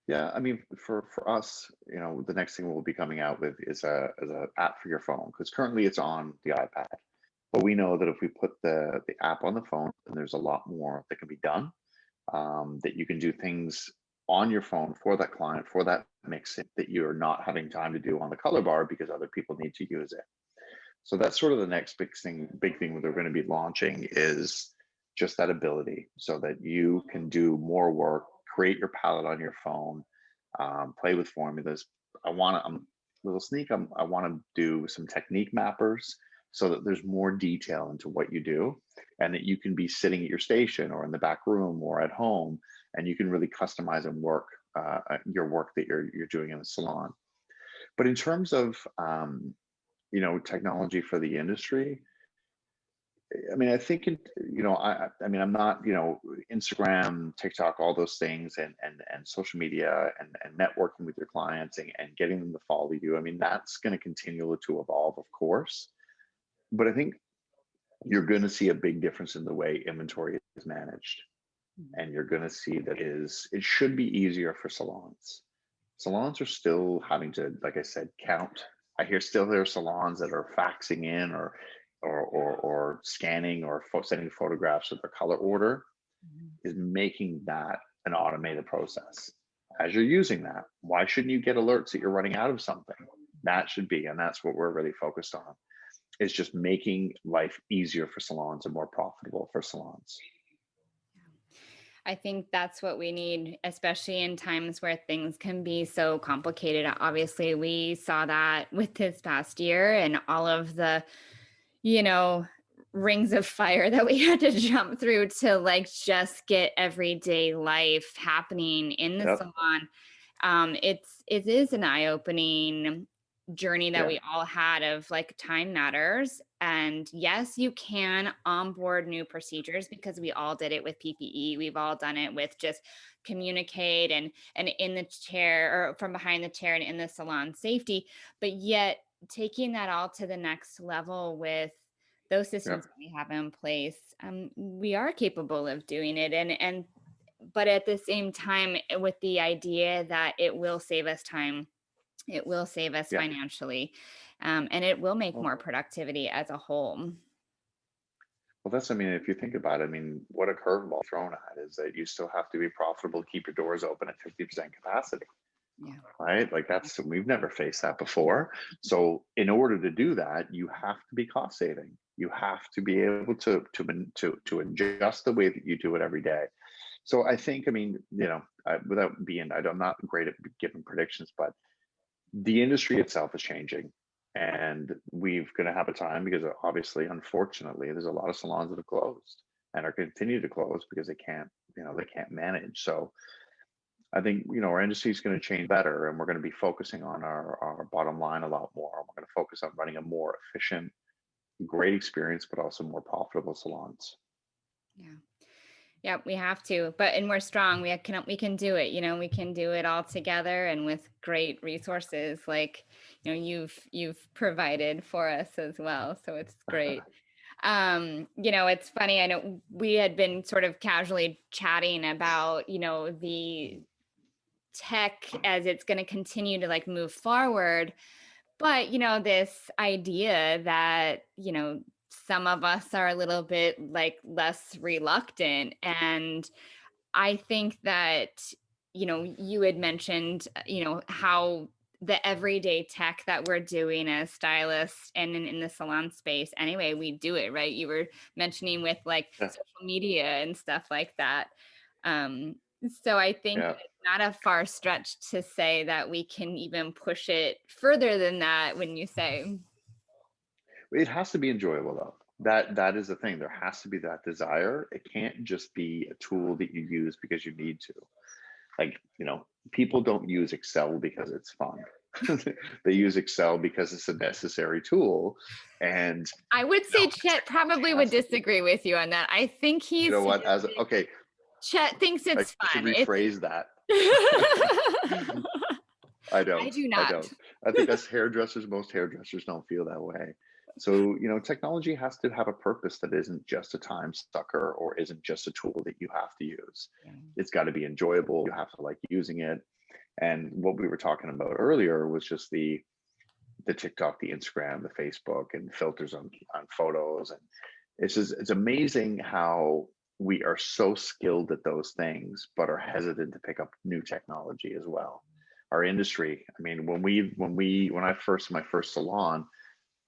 Yeah, I mean, for us, you know, the next thing we'll be coming out with is a app for your phone, because currently it's on the iPad. But we know that if we put the app on the phone, then there's a lot more that can be done. that you can do things on your phone for that client, for that mixing that you're not having time to do on the color bar because other people need to use it. So that's sort of the next big thing that we're going to be launching is just that ability so that you can do more work, create your palette on your phone, play with formulas. I'm little sneak. I want to do some technique mappers so that there's more detail into what you do and that you can be sitting at your station or in the back room or at home and you can really customize and work your work that you're doing in the salon. But in terms of technology for the industry, I mean, I think I mean, I'm not, Instagram, TikTok, all those things, and social media, and networking with your clients and getting them to follow you. I mean, that's going to continue to evolve, of course. But I think you're going to see a big difference in the way inventory is managed, and you're going to see that it should be easier for salons. Salons are still having to, like I said, count. I hear still there are salons that are faxing in or scanning or sending photographs of their color order, is making that an automated process. As you're using that, why shouldn't you get alerts that you're running out of something? That should be, and that's what we're really focused on, is just making life easier for salons and more profitable for salons. I think that's what we need, especially in times where things can be so complicated. Obviously, we saw that with this past year and all of the, rings of fire that we had to jump through to just get everyday life happening in the Yep. salon. It is an eye-opening journey that we all had of time matters. And yes, you can onboard new procedures because we all did it with PPE. We've all done it with just communicate and in the chair or from behind the chair and in the salon safety. But yet taking that all to the next level with those systems that we have in place, we are capable of doing it. But at the same time, with the idea that it will save us time, it will save us financially, and it will make more productivity as a whole. Well, I mean, if you think about it, I mean, what a curveball thrown at is that you still have to be profitable, keep your doors open at 50% capacity. Yeah. Right? We've never faced that before. So in order to do that, you have to be cost saving. You have to be able to adjust the way that you do it every day. So I think, I mean, I'm not great at giving predictions, but the industry itself is changing. And we're going to have a time because obviously, unfortunately, there's a lot of salons that have closed and are continue to close because they can't manage. So I think, our industry is going to change better, and we're going to be focusing on our bottom line a lot more. We're going to focus on running a more efficient, great experience, but also more profitable salons. Yeah, we have to, and we're strong. We can do it. We can do it all together and with great resources like, you've provided for us as well. So it's great. It's funny. I know we had been sort of casually chatting about, the tech as it's going to continue to move forward. But, this idea that, some of us are a little bit less reluctant. And I think that, you had mentioned, how the everyday tech that we're doing as stylists and in the salon space, anyway, we do it, right? You were mentioning with social media and stuff like that. So I think it's not a far stretch to say that we can even push it further than that when you say. It has to be enjoyable though. That is the thing. There has to be that desire. It can't just be a tool that you use because you need to. People don't use Excel because it's fun. They use Excel because it's a necessary tool. And I would say Chet probably would disagree with you on that. I think he's, Chet thinks it's fun. I should rephrase that. I don't. I do not. I think as hairdressers, most hairdressers don't feel that way. So, technology has to have a purpose that isn't just a time sucker or isn't just a tool that you have to use. It's got to be enjoyable. You have to like using it. And what we were talking about earlier was just the TikTok, the Instagram, the Facebook, and filters on photos. And it's amazing how we are so skilled at those things, but are hesitant to pick up new technology as well. Our industry, I mean, when I first, my first salon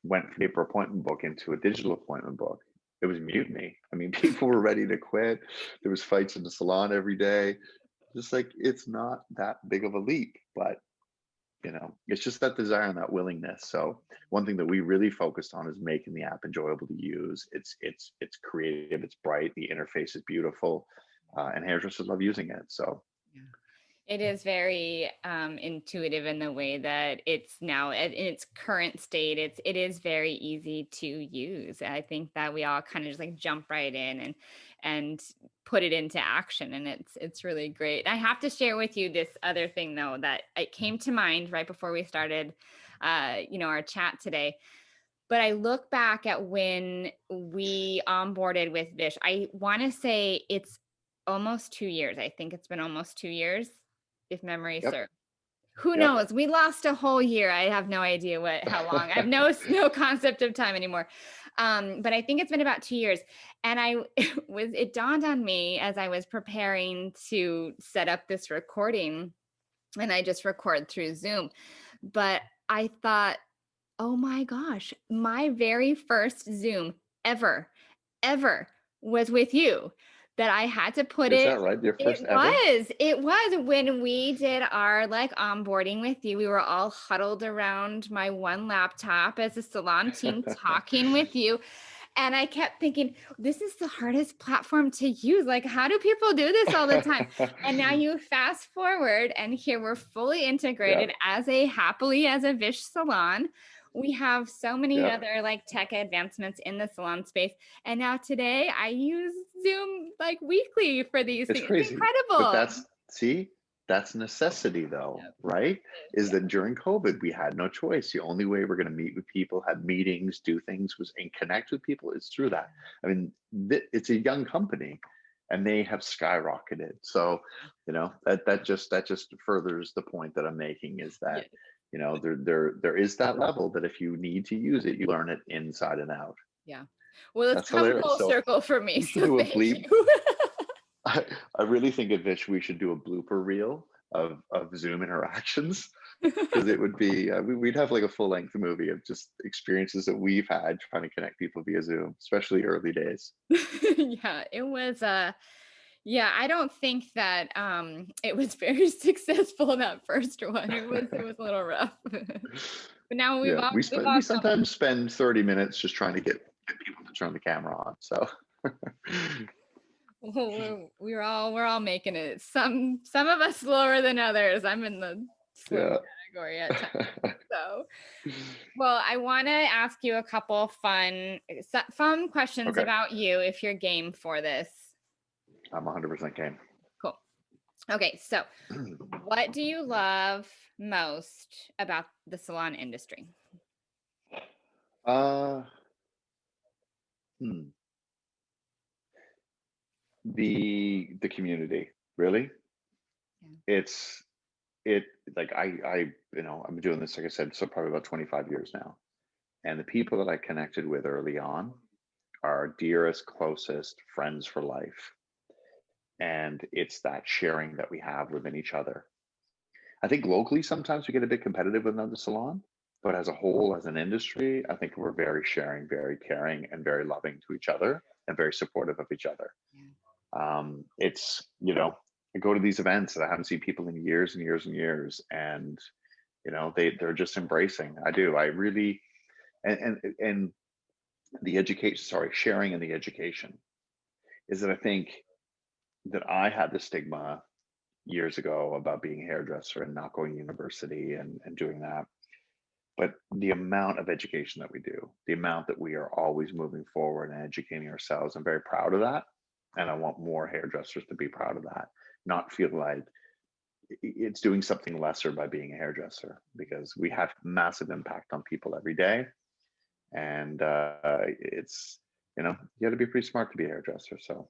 went from paper appointment book into a digital appointment book, it was mutiny. I mean, people were ready to quit. There was fights in the salon every day. Just like, it's not that big of a leap, but it's just that desire and that willingness. So one thing that we really focused on is making the app enjoyable to use. It's creative, it's bright, the interface is beautiful, and hairdressers love using it. So it is very intuitive in the way that it's now in its current state. It is very easy to use. I think that we all kind of just like jump right in and put it into action, and it's really great. I have to share with you this other thing though that it came to mind right before we started, our chat today. But I look back at when we onboarded with Vish. I want to say it's almost 2 years. I think it's been almost 2 years, if memory yep, serves. Who yep. knows? We lost a whole year. I have no idea how long. I have no concept of time anymore. But I think it's been about 2 years. And it dawned on me as I was preparing to set up this recording, and I just record through Zoom. But I thought, oh my gosh, my very first Zoom ever was with you, that I had to put Is it. that right? Your first It ever? was when we did our like onboarding with you. We were all huddled around my one laptop as a salon team talking with you. And I kept thinking, this is the hardest platform to use. Like, how do people do this all the time? And now you fast forward, and here we're fully integrated Yep, as happily as a Vish salon. We have so many yep. other like tech advancements in the salon space. And now today I use Zoom like weekly for these It's things. It's crazy. But incredible. that's necessity though, Yep. right? Is Yep. that during COVID, we had no choice. The only way we're going to meet with people, have meetings, do things and connect with people is through that. I mean, it's a young company and they have skyrocketed. So, that just furthers the point that I'm making, is that, Yes. there is that level that if you need to use it, you learn it inside and out. Yeah. Well, it's That's come hilarious. full So circle for me. we should So do a thank bleep. you. I really think at Vish we should do a blooper reel of Zoom interactions, because it would be we'd have like a full length movie of just experiences that we've had trying to connect people via Zoom, especially early days. Yeah, it was yeah, I don't think that it was very successful, that first one. It was a little rough. But now Yeah, we've all we come. sometimes spend 30 minutes just trying to get people to turn the camera on. So Well, we're all making it. Some of us slower than others. I'm in the slow yeah. category at times. So, well, I want to ask you a couple fun questions Okay, about you if you're game for this. I'm 100% game. Cool. Okay, so what do you love most about the salon industry? uh hmm. The community, really. Yeah. It's it like I've been doing this, like I said, so probably about 25 years now. And the people that I connected with early on are dearest, closest friends for life. And it's that sharing that we have within each other. I think locally sometimes we get a bit competitive with another salon, but as a whole, as an industry, I think we're very sharing, very caring, and very loving to each other, and very supportive of each other. It's, I go to these events that I haven't seen people in years and years and years, and they're just embracing. I do. I really, and the education, sorry, sharing and the education is that I think that I had the stigma years ago about being a hairdresser and not going to university and doing that. But the amount of education that we do, the amount that we are always moving forward and educating ourselves, I'm very proud of that. And I want more hairdressers to be proud of that, not feel like it's doing something lesser by being a hairdresser, because we have massive impact on people every day. And it's, you got to be pretty smart to be a hairdresser. So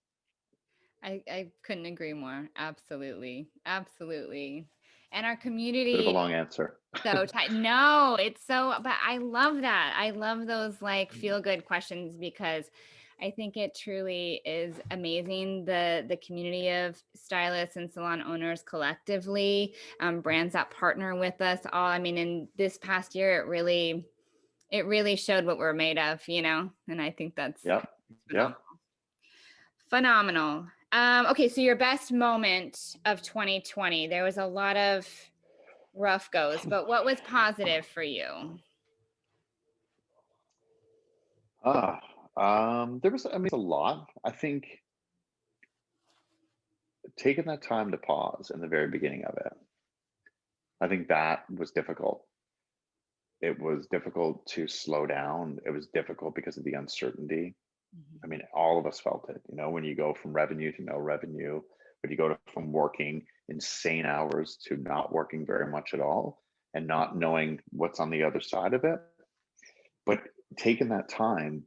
I couldn't agree more. Absolutely. Absolutely. And our bit of a community long answer. so tight. No, it's so, but I love that. I love those like feel good questions, because I think it truly is amazing, the community of stylists and salon owners collectively, brands that partner with us all. I mean, in this past year, it really showed what we're made of, and I think that's Yep. phenomenal. Yep. Phenomenal. Okay, so your best moment of 2020, there was a lot of rough goes, but what was positive for you? Ah, there was, I mean, a lot. I think taking that time to pause in the very beginning of it, I think that was difficult. It was difficult to slow down. It was difficult because of the uncertainty. I mean, all of us felt it, when you go from revenue to no revenue, when you go from working insane hours to not working very much at all and not knowing what's on the other side of it. But taking that time,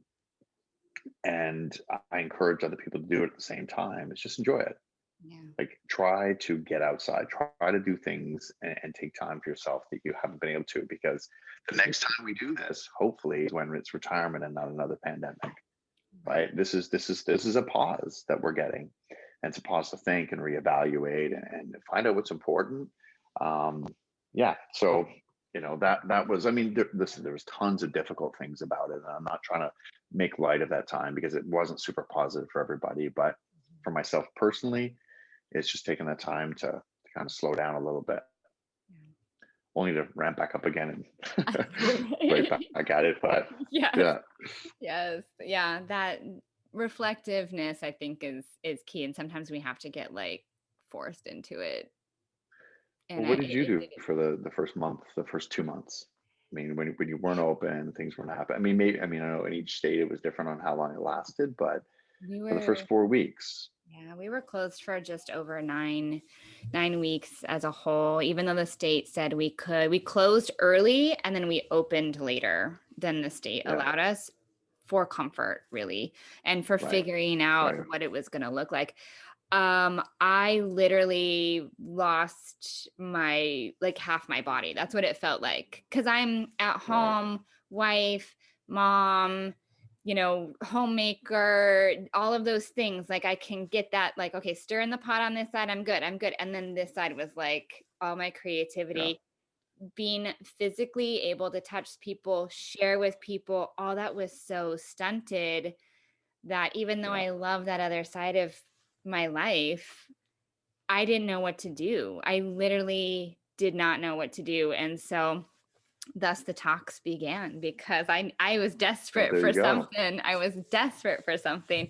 and I encourage other people to do it at the same time, is just enjoy it. Yeah. Like, try to get outside, try to do things, and take time for yourself that you haven't been able to, because the next time we do this, hopefully, is when it's retirement and not another pandemic. Right? This is a pause that we're getting, and it's a pause to think and reevaluate and find out what's important. Yeah. So that was, I mean, listen, there was tons of difficult things about it, and I'm not trying to make light of that time because it wasn't super positive for everybody. But for myself personally, it's just taking that time to kind of slow down a little bit, only to ramp back up again and right back at it. But Yes. yeah. Yes. Yeah. That reflectiveness, I think, is key. And sometimes we have to get like forced into it. And Well, what did you do for the first month, the first 2 months? I mean, when you weren't open, things weren't happening. I mean, maybe, I mean, I know in each state it was different on how long it lasted, but we for the were, first 4 weeks. yeah, we were closed for just over nine weeks as a whole, even though the state said we could. We closed early and then we opened later than the state Yeah. allowed us, for comfort, really, and for Right. figuring out Right. what it was going to look like. I literally lost half my body. That's what it felt like. Cause I'm at home, wife, mom, homemaker, all of those things. Like I can get that, like, okay, stir in the pot on this side. I'm good. And then this side was like all my creativity, being physically able to touch people, share with people, all that was so stunted that even though I love that other side of my life, I didn't know what to do. I literally did not know what to do. And so thus the talks began, because I was desperate There for you go. something. I was desperate for something.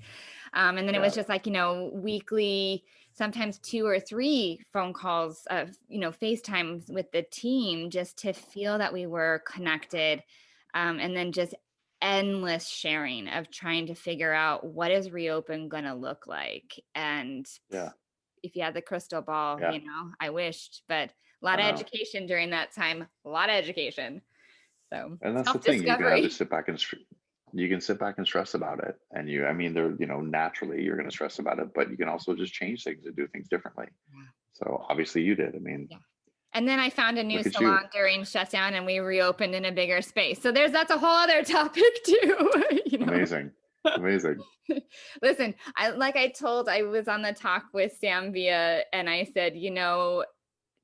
And then it was just like, weekly, sometimes 2 or 3 phone calls of, FaceTimes with the team, just to feel that we were connected. And then just endless sharing of trying to figure out what is reopen going to look like. And if you had the crystal ball, I wished, but a lot of education during that time, a lot of education. So, and that's the thing, you can either sit back and sit back and stress about it, and I mean, naturally you're going to stress about it, but you can also just change things and do things differently. So obviously you did. I mean, and then I found a new look at salon you. during shutdown, and we reopened in a bigger space. So that's a whole other topic too. Amazing. Listen, I was on the talk with Sam Via, and I said,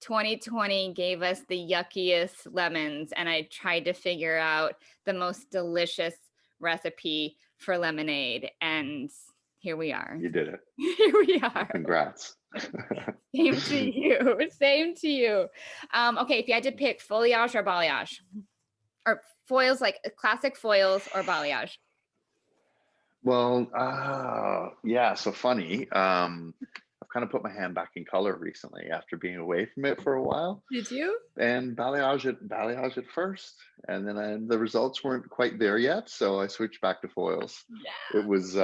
2020 gave us the yuckiest lemons, and I tried to figure out the most delicious recipe for lemonade, and here we are. You did it. Here we are. Congrats. Same to you. Same to you. Okay, if you had to pick foliage or balayage, or foils, like classic foils or balayage. Well, yeah. So funny. I've kind of put my hand back in color recently after being away from it for a while. Did you? And balayage at first, and then the results weren't quite there yet, so I switched back to foils. Yeah. It was,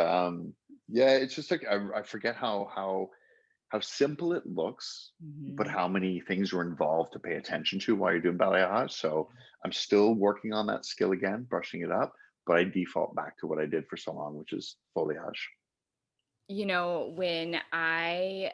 it's just like I forget how simple it looks, but how many things are involved to pay attention to while you're doing balayage. So I'm still working on that skill again, brushing it up, but I default back to what I did for so long, which is foliage. When I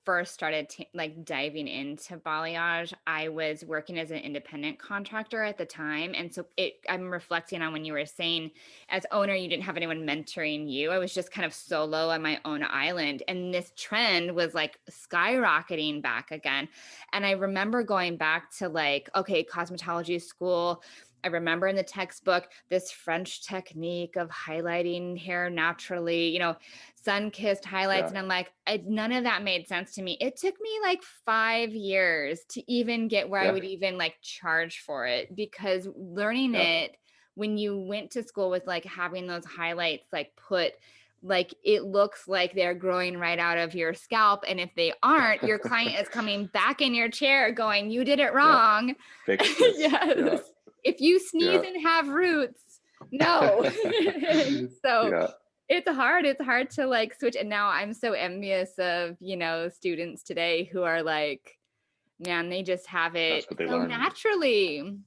first started like diving into balayage, I was working as an independent contractor at the time. And so I'm reflecting on when you were saying as owner, you didn't have anyone mentoring you. I was just kind of solo on my own island. And this trend was like skyrocketing back again. And I remember going back to like, okay, cosmetology school. I remember in the textbook, this French technique of highlighting hair naturally, sun-kissed highlights. Yeah. And I'm like, none of that made sense to me. It took me like 5 years to even get where I Yeah. would even like charge for it, because learning it when you went to school with like having those highlights, like it looks like they're growing right out of your scalp. And if they aren't, your client is coming back in your chair going, you did it wrong. Fix this. Yes. If you sneeze and have roots, no. So it's hard to like switch. And now I'm so envious of, students today who are like, man, they just have it That's what they so learn. naturally.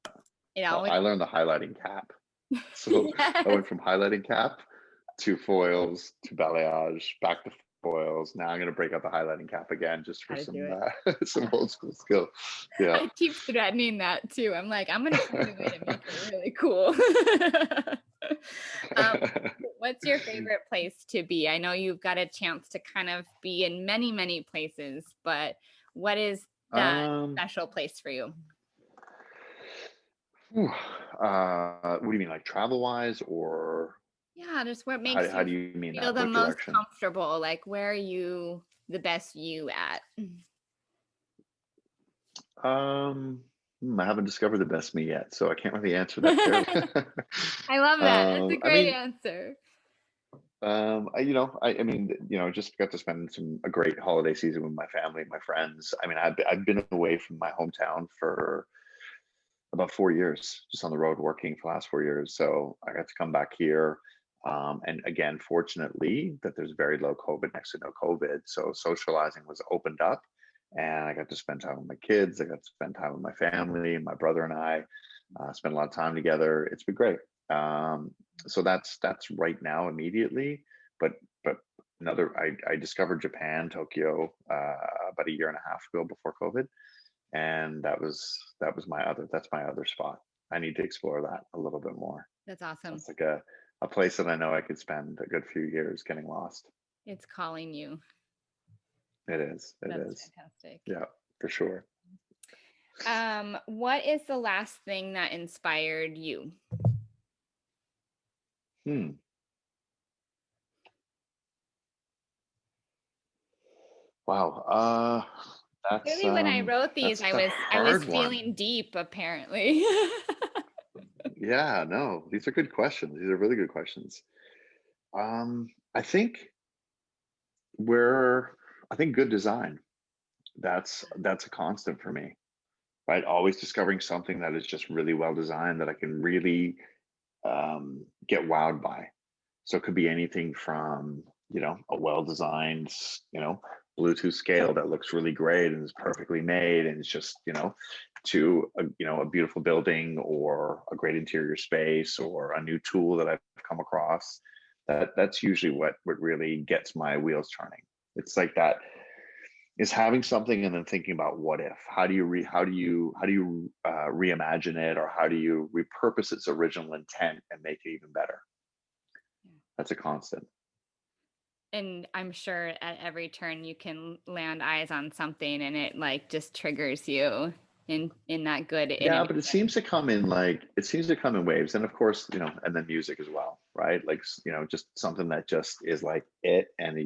But, I learned the highlighting cap. So I went from highlighting cap to foils to balayage, back to foils. Now I'm going to break out the highlighting cap again just for some old school skill. Yeah. I keep threatening that too. I'm like, I'm going to find a way to make it really cool. What's your favorite place to be? I know you've got a chance to kind of be in many, many places, but what is that special place for you? What do you mean, like travel wise, or just what makes how do you mean feel that? the What most direction? comfortable? Like, where are you the best you at? I haven't discovered the best me yet, so I can't really answer that fairly. I love that. That's a great answer. I mean, just got to spend a great holiday season with my family, my friends. I mean, I've been away from my hometown for about 4 years, just on the road working for the last 4 years. So I got to come back here. And again, fortunately, that there's very low COVID, next to no COVID. So socializing was opened up, and I got to spend time with my kids. I got to spend time with my family, my brother and I spent a lot of time together. It's been great. So that's right now immediately. But I discovered Japan, Tokyo, about a year and a half ago before COVID, and that's my other spot. I need to explore that a little bit more. That's awesome. It's like a place that I know I could spend a good few years getting lost. It's calling you. It is. That's fantastic. Yeah, for sure. What is the last thing that inspired you? Wow. That's really, when I wrote these, I was feeling deep, apparently. Yeah, no, these are good questions. These are really good questions. I think good design. That's a constant for me, right? Always discovering something that is just really well designed that I can really get wowed by. So it could be anything from, a well-designed, Bluetooth scale that looks really great and is perfectly made, and it's just, to a beautiful building or a great interior space or a new tool that I've come across. That's usually what really gets my wheels turning. It's like that is having something and then thinking about what if. How do you reimagine it, or how do you repurpose its original intent and make it even better? That's a constant. And I'm sure at every turn you can land eyes on something and it like just triggers you in that good. Yeah, but it seems to come in waves. And of course, and then music as well, right? Like, just something that just is like it, and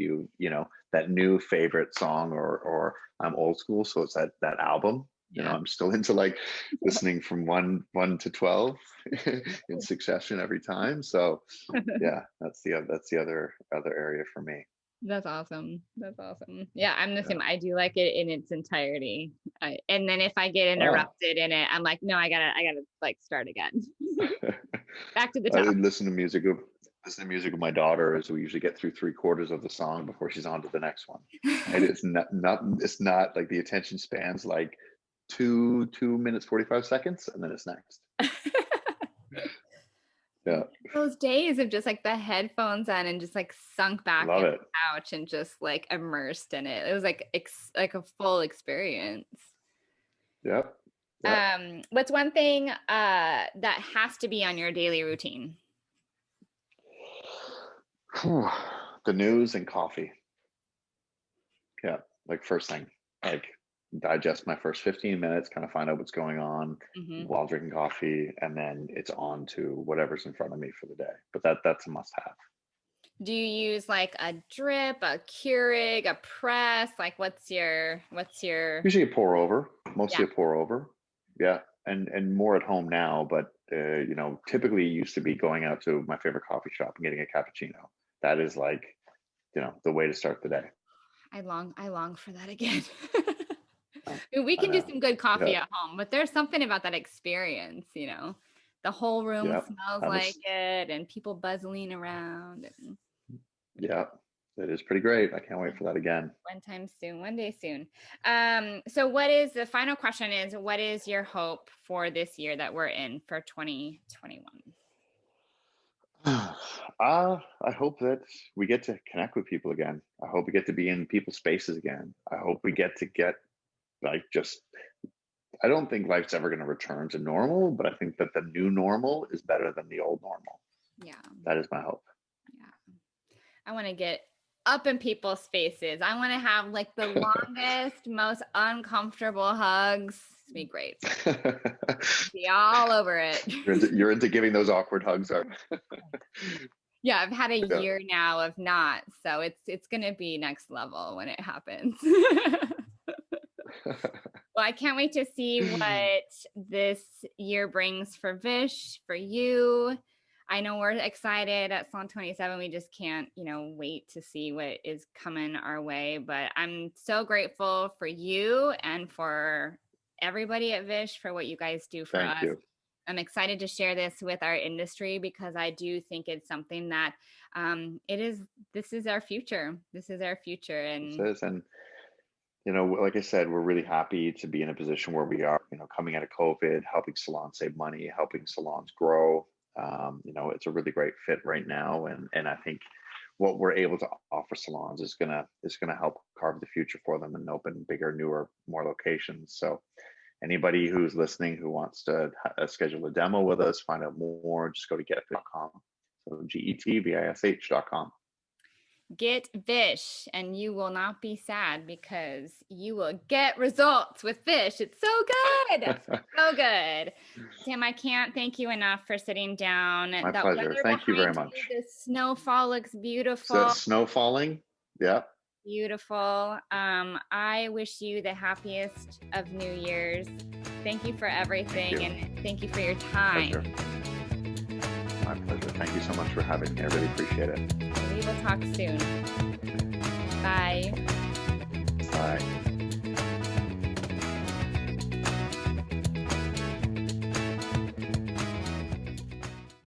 that new favorite song, or I'm old school. So it's that album, I'm still into like listening from 1 to 12 in succession every time. So yeah, that's the other area for me. That's awesome. Yeah, I'm the same. I do like it in its entirety. And then if I get interrupted in it, I'm like, no, I gotta like start again. Back to the top. I listen to music with my daughter, as we usually get through 3/4 of the song before she's on to the next one. And it's not like the attention spans like 2 minutes 45 seconds, and then it's next. Yeah. Those days of just like the headphones on and just like sunk back Love in it. the couch and just like immersed in it. It was like like a full experience. Yep. Yep. What's one thing that has to be on your daily routine? The news and coffee. Yeah. Like first thing, like digest my first 15 minutes, kind of find out what's going on Hmm. while drinking coffee, and then it's on to whatever's in front of me for the day. But that's a must have. Do you use like a drip, a Keurig, a press? Like Usually a pour over, mostly yeah. a pour over. Yeah. And more at home now, but typically used to be going out to my favorite coffee shop and getting a cappuccino. That is like, the way to start the day. I long for that again. Oh, We I can do know. some good coffee Yeah. at home, but there's something about that experience, the whole room Yeah. smells I'm a like it and people buzzing around. And Yeah, it is pretty great. I can't wait for that again. one day soon. So what is the final question is, what is your hope for this year that we're in for 2021? I hope that we get to connect with people again. I hope we get to be in people's spaces again. I hope we get like just, I don't think life's ever going to return to normal, but I think that the new normal is better than the old normal. Yeah. That is my hope. Yeah. I want to get up in people's faces. I want to have like the longest, most uncomfortable hugs. It's be great. Be all over it. You're into giving those awkward hugs, are Yeah, I've had a Yeah. year now of not, so it's gonna be next level when it happens. Well, I can't wait to see what this year brings for Vish, for you. I know we're excited at Salon 27. We just can't, wait to see what is coming our way. But I'm so grateful for you and for everybody at Vish for what you guys do for Thank us. you. I'm excited to share this with our industry because I do think it's something that this is our future. This is our future. And Like I said, we're really happy to be in a position where we are, coming out of COVID, helping salons save money, helping salons grow. It's a really great fit right now. And I think what we're able to offer salons is gonna help carve the future for them and open bigger, newer, more locations. So anybody who's listening who wants to schedule a demo with us, find out more, just go to getvish.com. So getvish.com. get Vish and you will not be sad because you will get results with Vish. It's so good. So good. Tim, I can't thank you enough for sitting down. My pleasure. Thank you very much. The snowfall looks beautiful. So snow falling. Yeah. Beautiful. I wish you the happiest of New Year's. Thank you for everything, and thank you for your time. Pleasure. My pleasure. Thank you so much for having me. I really appreciate it. We will talk soon. Bye. Bye.